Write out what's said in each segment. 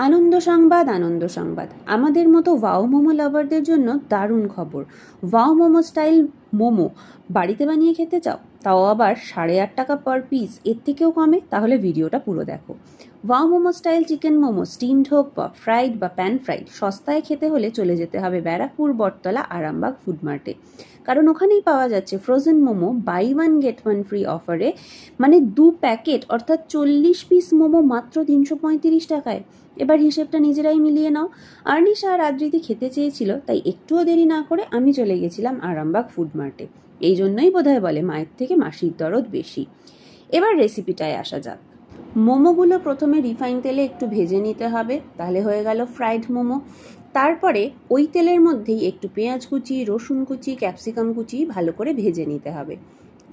আনন্দ সংবাদ, আনন্দ সংবাদ। আমাদের মতো ওয়াও মোমো লাভারদের জন্য দারুণ খবর। ওয়াও মোমো স্টাইল মোমো বাড়িতে বানিয়ে খেতে চাও, তাও আবার 8.5 টাকা পার পিস, এর থেকেও কমে? তাহলে ভিডিওটা পুরো দেখো। Wow momo style chicken momo steamed হোক বা ফ্রাইড বা প্যান ফ্রাইড, সস্তায় খেতে হলে চলে যেতে হবে ব্যারাকপুর, বটতলা, আরামবাগ ফুড মার্টে। কারণ ওখানেই পাওয়া যাচ্ছে frozen momo buy 1 get 1 free অফারে, মানে 2 প্যাকেট অর্থাৎ 40 পিস মোমো মাত্র 335 টাকায়। এবার হিসেবটা নিজেরাই মিলিয়ে নাও। আর্নিশা আর আদ্রিতি খেতে চেয়েছিল, তাই একটুও দেরি না করে আমি চলে গেছিলাম আরামবাগ ফুড মার্টে। এই জন্যই বোধহয় বলে মায়ের থেকে মাসির দরদ বেশি। এবার রেসিপিটায় আসা যাক। মোমোগুলো প্রথমে রিফাইন তেলে একটু ভেজে নিতে হবে, তাহলে হয়ে গেল ফ্রাইড মোমো। তারপরে ওই তেলের মধ্যেই একটু পেঁয়াজ কুচি, রসুন কুচি, ক্যাপসিকাম কুচি ভালো করে ভেজে নিতে হবে।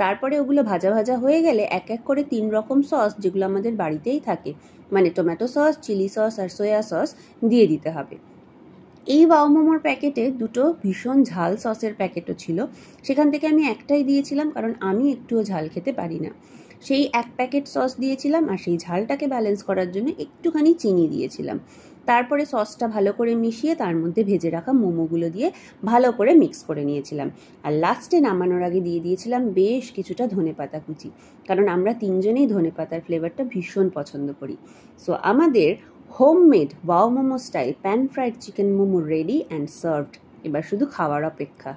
তারপরে ওগুলো ভাজা ভাজা হয়ে গেলে এক এক করে 3 রকম সস, যেগুলো আমাদের বাড়িতেই থাকে, মানে টমেটো সস, চিলি সস আর সয়া সস দিয়ে দিতে হবে। এই ওয়াও মোমোর প্যাকেটে দুটো ভীষণ ঝাল সসের প্যাকেটও ছিল, সেখান থেকে আমি একটাই দিয়েছিলাম, কারণ আমি একটুও ঝাল খেতে পারি না। সেই 1 প্যাকেট সস দিয়েছিলাম, আর সেই ঝালটাকে ব্যালেন্স করার জন্য একটুখানি চিনি দিয়েছিলাম। তারপরে সসটা ভালো করে মিশিয়ে তার মধ্যে ভেজে রাখা মোমোগুলো দিয়ে ভালো করে মিক্স করে নিয়েছিলাম। আর লাস্টে নামানোর আগে দিয়ে দিয়েছিলাম বেশ কিছুটা ধনেপাতা কুচি, কারণ আমরা 3 জনেই ধনেপাতার ফ্লেভারটা ভীষণ পছন্দ করি। সো আমাদের homemade wow momo style pan fried chicken momo ready and served. এবার শুধু খাওয়ার অপেক্ষা।